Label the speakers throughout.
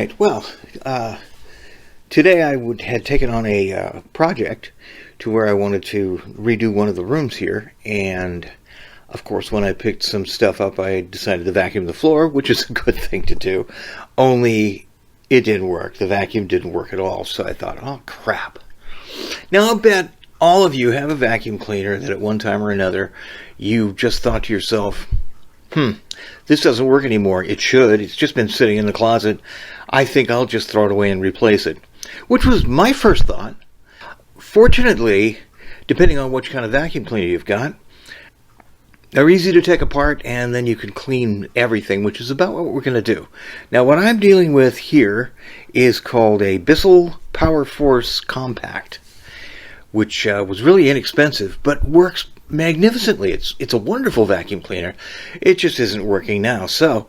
Speaker 1: Alright, well, today I had taken on a project to where I wanted to redo one of the rooms here, and of course when I picked some stuff up I decided to vacuum the floor, which is a good thing to do, only it didn't work. The vacuum didn't work at all, so I thought, oh crap. Now I'll bet all of you have a vacuum cleaner that at one time or another you just thought to yourself, this doesn't work anymore. It should. It's just been sitting in the closet. I think I'll just throw it away and replace it. Which was my first thought. Fortunately, depending on what kind of vacuum cleaner you've got, they're easy to take apart and then you can clean everything, which is about what we're going to do. Now what I'm dealing with here is called a Bissel PowerForce Compact, which was really inexpensive but works magnificently. It's a wonderful vacuum cleaner. It just isn't working now. So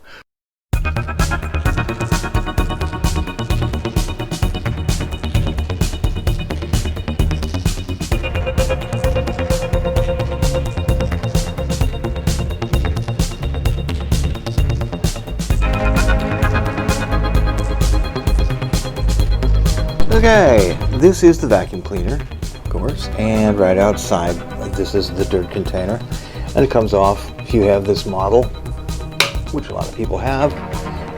Speaker 1: okay, this is the vacuum cleaner, of course, and right outside this is the dirt container, and it comes off, if you have this model, which a lot of people have,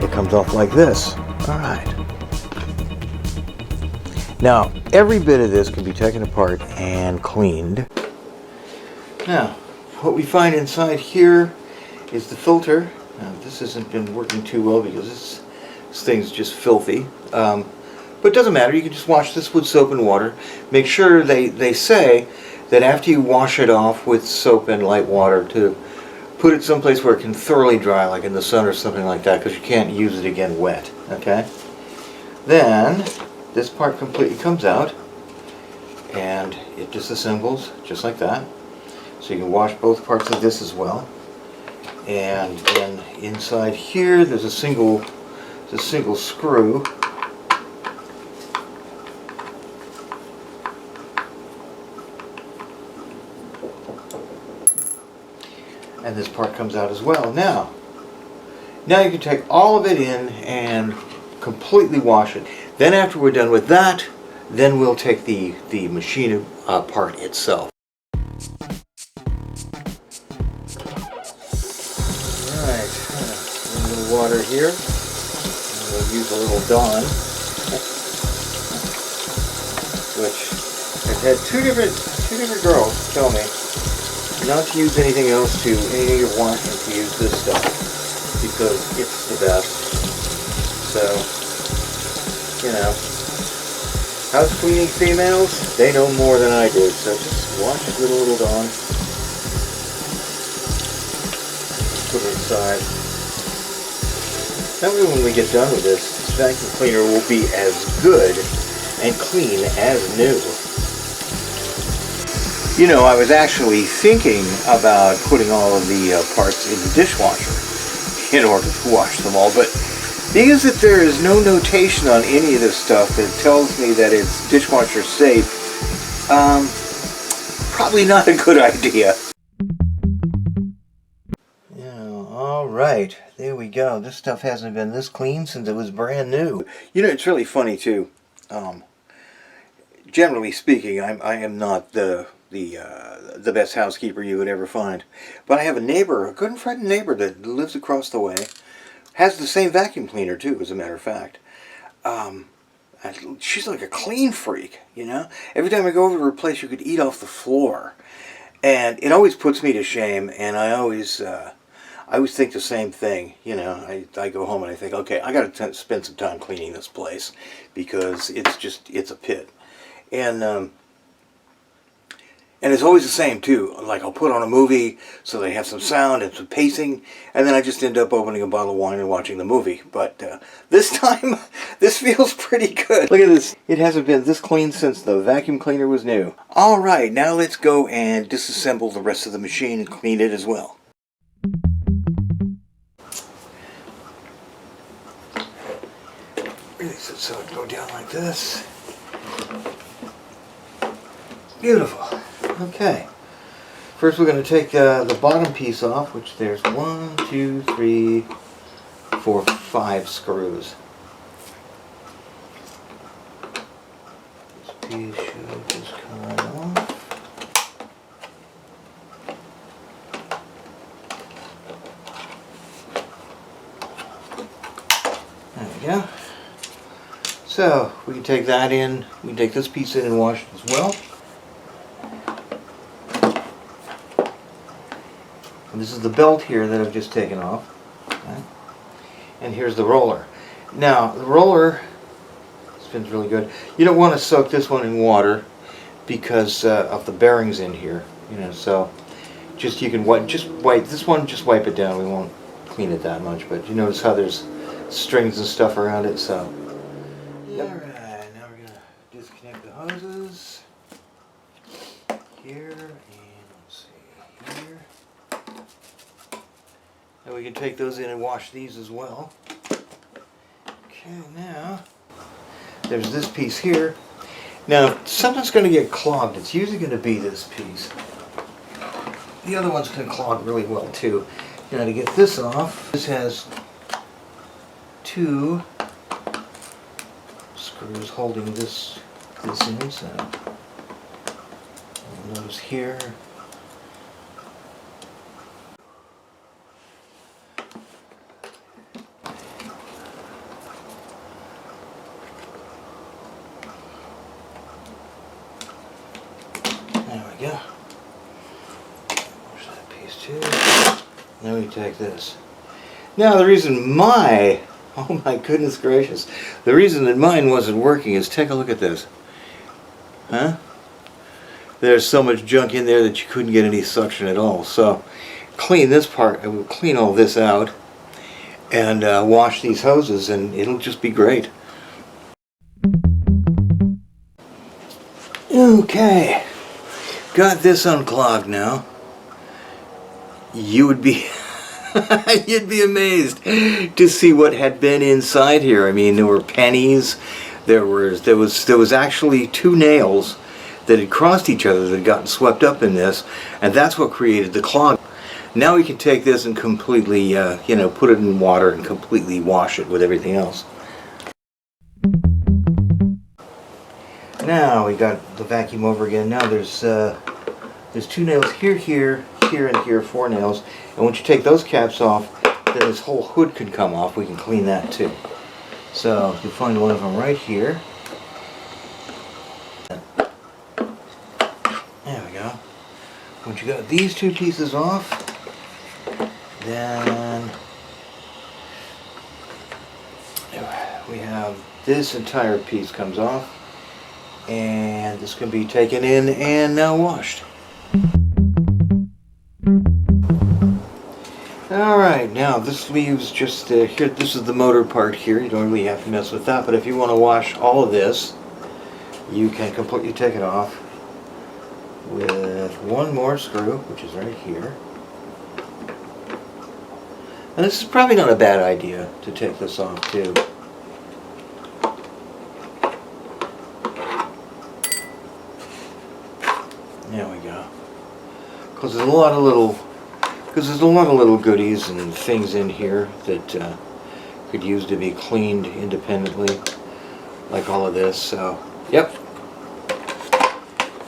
Speaker 1: it comes off like this. Alright. Now, every bit of this can be taken apart and cleaned. Now, what we find inside here is the filter. Now, this hasn't been working too well because this thing's just filthy. But it doesn't matter, you can just wash this with soap and water. Make sure they say that after you wash it off with soap and light water to put it someplace where it can thoroughly dry, like in the sun or something like that, because you can't use it again wet, okay? Then this part completely comes out and it disassembles just like that. So you can wash both parts of this as well. And then inside here there's a single screw. And this part comes out as well. Now you can take all of it in and completely wash it. Then after we're done with that, then we'll take the machine part itself. Alright, a little water here. And we'll use a little Dawn, which I've had two different girls tell me not to use anything else anything you want, and to use this stuff because it's the best. So, you know, house cleaning females, they know more than I do. So just wash it with a little Dawn. Put it aside. That way when we get done with this vacuum cleaner will be as good and clean as new. You know, I was actually thinking about putting all of the parts in the dishwasher in order to wash them all, but being as that there is no notation on any of this stuff that tells me that it's dishwasher safe, probably not a good idea. Yeah, alright, there we go. This stuff hasn't been this clean since it was brand new. You know, it's really funny too. Generally speaking, I am not the best housekeeper you would ever find. But I have a neighbor, a good friend and neighbor that lives across the way, has the same vacuum cleaner too, as a matter of fact. She's like a clean freak, you know? Every time I go over to her place, you could eat off the floor. And it always puts me to shame, and I always think the same thing, you know? I go home and I think, okay, I gotta spend some time cleaning this place, because it's a pit. And it's always the same too. Like I'll put on a movie so they have some sound and some pacing, and then I just end up opening a bottle of wine and watching the movie. But this time, this feels pretty good. Look at this. It hasn't been this clean since the vacuum cleaner was new. Alright, now let's go and disassemble the rest of the machine and clean it as well. Release it so it go down like this. Beautiful. Okay. First we're going to take the bottom piece off, which there's 1, 2, 3, 4, 5 screws. piece should just come off. There we go. So we can take that in, we can take this piece in and wash it as well. And this is the belt here that I've just taken off. Okay. And here's the roller. Now the roller spins really good. You don't want to soak this one in water because of the bearings in here. You know, so just you can wipe this one. Just wipe it down. We won't clean it that much, but you notice how there's strings and stuff around it. So alright, now we're gonna disconnect the hoses here, and let's see here. And we can take those in and wash these as well. Okay, now there's this piece here. Now something's going to get clogged. It's usually going to be this piece. The other ones can clog really well too. Now to get this off, this has two screws holding this in. So notice here. There we go. Wash that piece too. Then we take this. Now the reason oh my goodness gracious, the reason that mine wasn't working is, take a look at this. Huh? There's so much junk in there that you couldn't get any suction at all. So clean this part, and we'll clean all this out and wash these hoses, and it'll just be great. Okay. Got this unclogged now. You would be you'd be amazed to see what had been inside here. I mean, there were pennies. There was actually two nails that had crossed each other that had gotten swept up in this, and that's what created the clog. Now we can take this and completely, you know, put it in water and completely wash it with everything else. Now we got the vacuum over again. Now there's two nails here, here, here, and here, 4 nails. And once you take those caps off, then this whole hood can come off. We can clean that too. So you find one of them right here. There we go. Once you got these two pieces off, then we have this entire piece comes off. And this can be taken in and now washed. Alright, now this leaves just here. This is the motor part here. You don't really have to mess with that, but if you want to wash all of this, you can completely take it off with one more screw, which is right here. And this is probably not a bad idea to take this off too. There we go. Because there's a lot of little goodies and things in here that could use to be cleaned independently, like all of this. So, yep.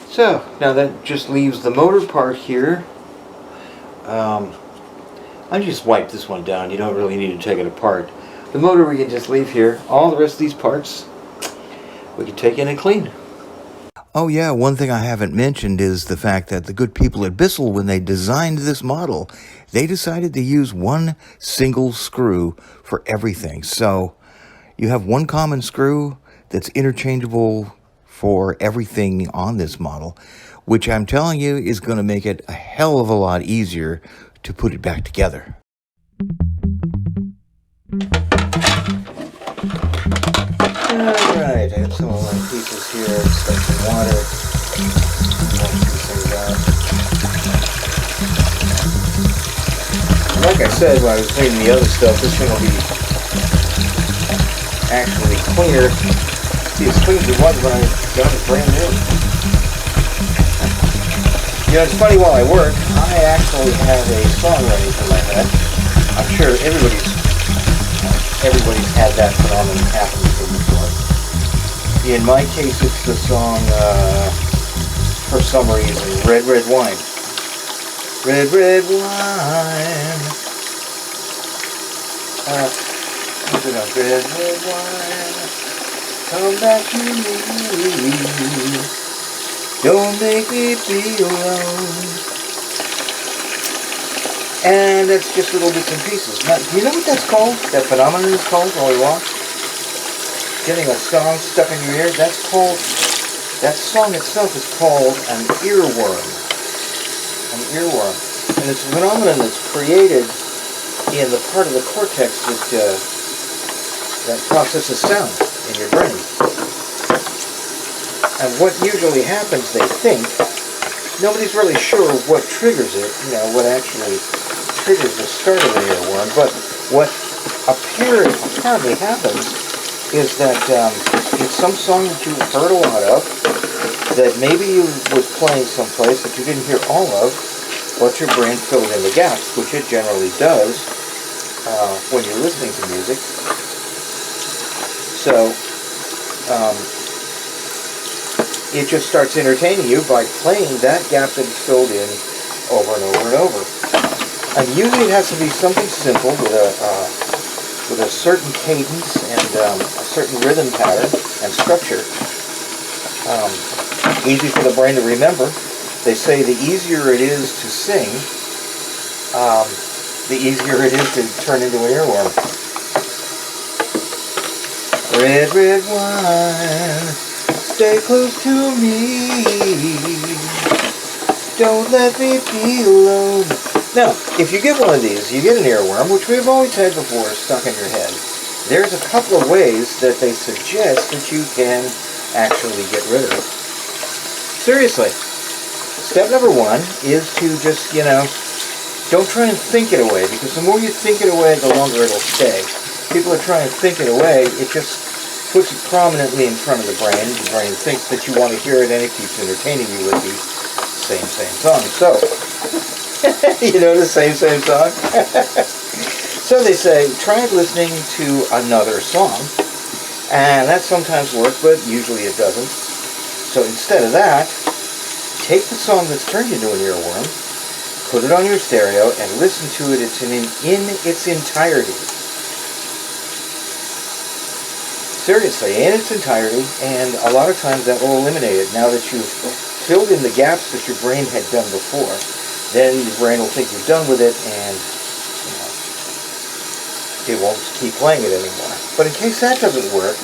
Speaker 1: So now that just leaves the motor part here. I just wipe this one down. You don't really need to take it apart. The motor we can just leave here. All the rest of these parts we can take in and clean. Oh yeah, one thing I haven't mentioned is the fact that the good people at Bissel, when they designed this model, they decided to use one single screw for everything. So you have one common screw that's interchangeable for everything on this model, which I'm telling you is going to make it a hell of a lot easier to put it back together. Alright, I have some of my pieces here. It's like some water. Like I said when I was cleaning the other stuff, this thing will be actually cleaner. See, as clean as it was when I got it brand new. You know, it's funny, while I work, I actually have a song ready for my head. I'm sure everybody's had that phenomenon happen to them before. In my case, it's the song, for some reason, Red Red Wine. Red Red Wine. Red Red Wine. Come back to me. Don't make me be alone. And that's just little bits and pieces. Now, do you know what that's called? That phenomenon is called while we walk? Getting a song stuck in your ear? That's called, that song itself is called an earworm. An earworm. And it's a phenomenon that's created in the part of the cortex that processes sound in your brain. And what usually happens, they think, nobody's really sure what triggers it, what actually triggers the start of an earworm, but what apparently happens is that it's some song that you heard a lot of, that maybe you was playing someplace that you didn't hear all of, but your brain filled in the gaps, which it generally does when you're listening to music. So, it just starts entertaining you by playing that gap that is filled in over and over and over. And usually it has to be something simple with a certain cadence and a certain rhythm pattern and structure. Easy for the brain to remember. They say the easier it is to sing, the easier it is to turn into an earworm. Red, red wine, stay close to me. Don't let me be alone. Now, if you get one of these, you get an earworm, which we've always had before, stuck in your head. There's a couple of ways that they suggest that you can actually get rid of it. Seriously. Step number one is to just, don't try and think it away, because the more you think it away, the longer it'll stay. People are trying to think it away, it just puts it prominently in front of the brain. The brain thinks that you want to hear it, and it keeps entertaining you with the same song. So, the same song? So they say, try listening to another song, and that sometimes works, but usually it doesn't. So instead of that, take the song that's turned into an earworm, put it on your stereo, and listen to it in its entirety. Seriously, in its entirety, and a lot of times that will eliminate it. Now that you've filled in the gaps that your brain had done before, then your brain will think you're done with it, and it won't keep playing it anymore. But in case that doesn't work,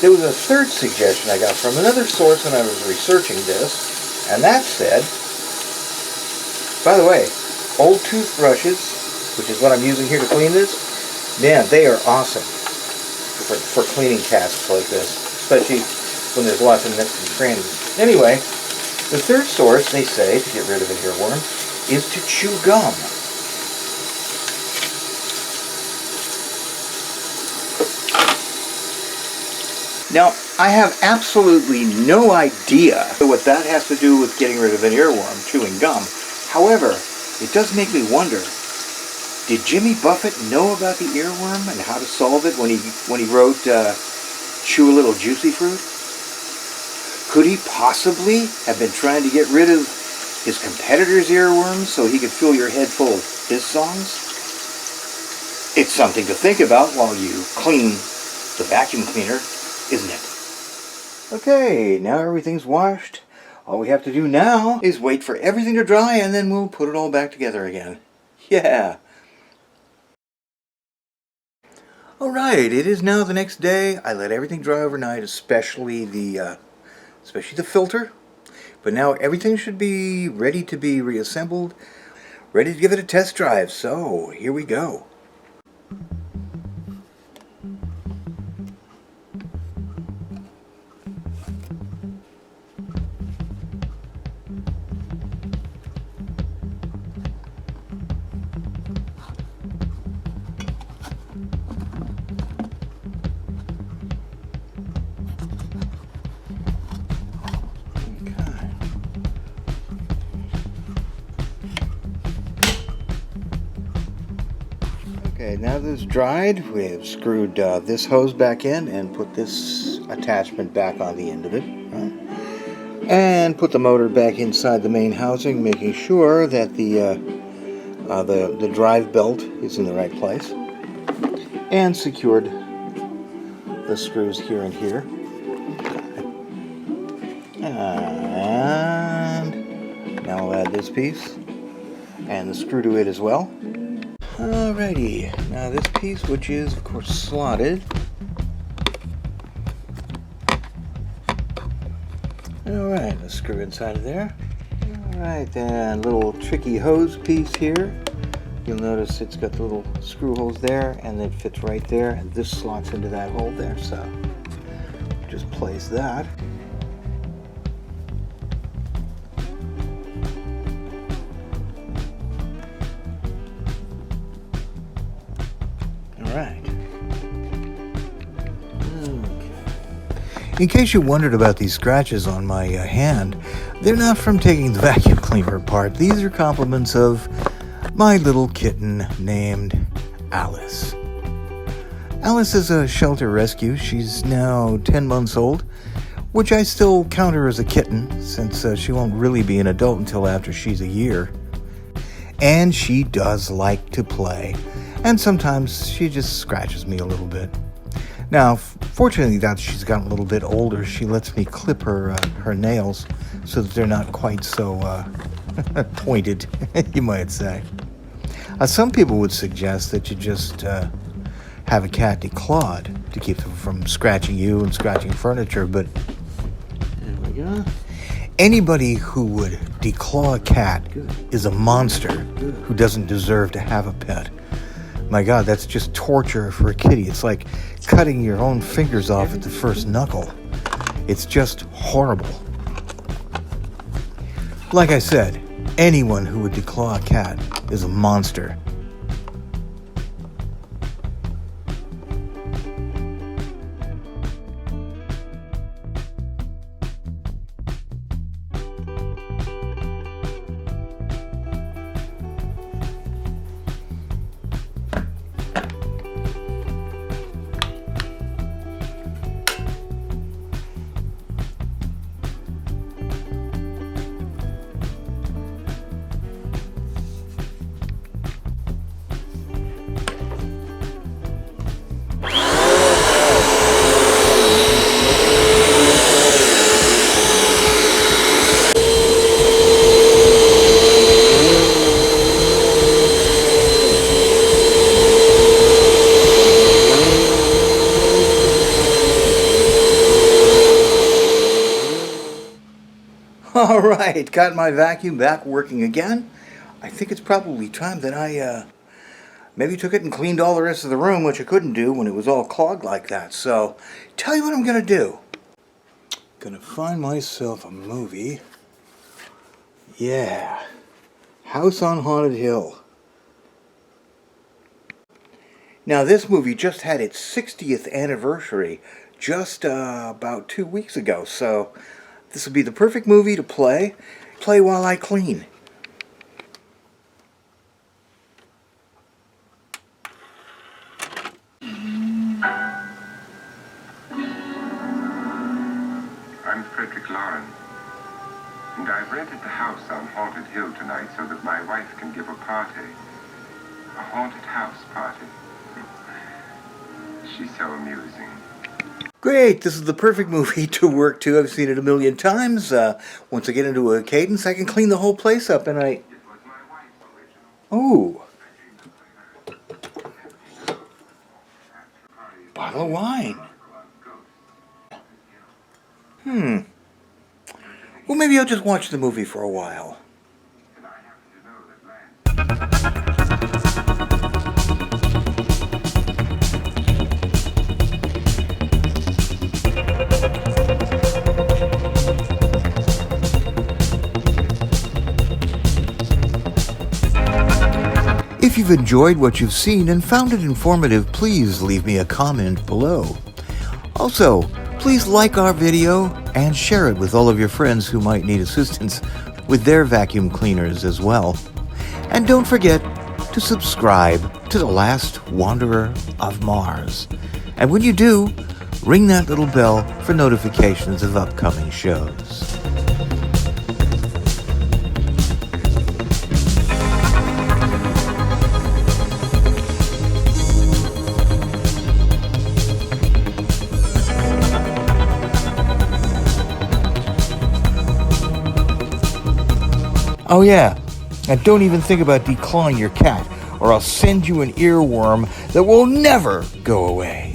Speaker 1: there was a third suggestion I got from another source when I was researching this, and that said, by the way, old toothbrushes, which is what I'm using here to clean this, man, they are awesome for cleaning tasks like this, especially when there's lots of nooks and crannies. Anyway, the third source, they say, to get rid of an earworm, is to chew gum. Now, I have absolutely no idea what that has to do with getting rid of an earworm, chewing gum. However, it does make me wonder, did Jimmy Buffett know about the earworm and how to solve it when he wrote Chew a Little Juicy Fruit? Could he possibly have been trying to get rid of his competitor's earworms so he could fill your head full of his songs? It's something to think about while you clean the vacuum cleaner, isn't it? Okay, now everything's washed. All we have to do now is wait for everything to dry, and then we'll put it all back together again. Yeah. Alright, it is now the next day. I let everything dry overnight, especially the filter. But now everything should be ready to be reassembled, ready to give it a test drive. So, here we go. Okay, now that it's dried, we've screwed this hose back in and put this attachment back on the end of it, right? And put the motor back inside the main housing, making sure that the drive belt is in the right place, and secured the screws here and here. And now I'll add this piece and the screw to it as well. Alrighty, now this piece, which is of course slotted. Alright, let's screw inside of there. Alright, then little tricky hose piece here. You'll notice it's got the little screw holes there, and it fits right there, and this slots into that hole there, so just place that. Alright. In case you wondered about these scratches on my hand, they're not from taking the vacuum cleaner apart. These are compliments of my little kitten named Alice. Alice is a shelter rescue. She's now 10 months old, which I still count her as a kitten since she won't really be an adult until after she's a year. And she does like to play, and sometimes she just scratches me a little bit. Now, fortunately that she's gotten a little bit older, she lets me clip her nails so that they're not quite so pointed, you might say. Some people would suggest that you just have a cat declawed to keep them from scratching you and scratching furniture, but there we go. Anybody who would declaw a cat is a monster who doesn't deserve to have a pet. My God, that's just torture for a kitty. It's like cutting your own fingers off at the first knuckle. It's just horrible. Like I said, anyone who would declaw a cat is a monster. Alright, got my vacuum back working again. I think it's probably time that I maybe took it and cleaned all the rest of the room, which I couldn't do when it was all clogged like that. So, tell you what I'm gonna do. Gonna find myself a movie. Yeah, House on Haunted Hill. Now this movie just had its 60th anniversary just about 2 weeks ago, so this would be the perfect movie to play while I clean.
Speaker 2: I'm Frederick Lauren, and I've rented the house on Haunted Hill tonight so that my wife can give a party. A haunted house party. She's so amusing.
Speaker 1: Great, this is the perfect movie to work to. I've seen it a million times. Once I get into a cadence, I can clean the whole place up, and
Speaker 2: It was my wife's original.
Speaker 1: Oh, bottle of wine. Well, maybe I'll just watch the movie for a while.
Speaker 2: And I happen to know that Lance...
Speaker 1: If you've enjoyed what you've seen and found it informative, please leave me a comment below. Also, please like our video and share it with all of your friends who might need assistance with their vacuum cleaners as well. And don't forget to subscribe to The Last Wanderer of Mars. And when you do, ring that little bell for notifications of upcoming shows. Oh yeah, and don't even think about declawing your cat, or I'll send you an earworm that will never go away.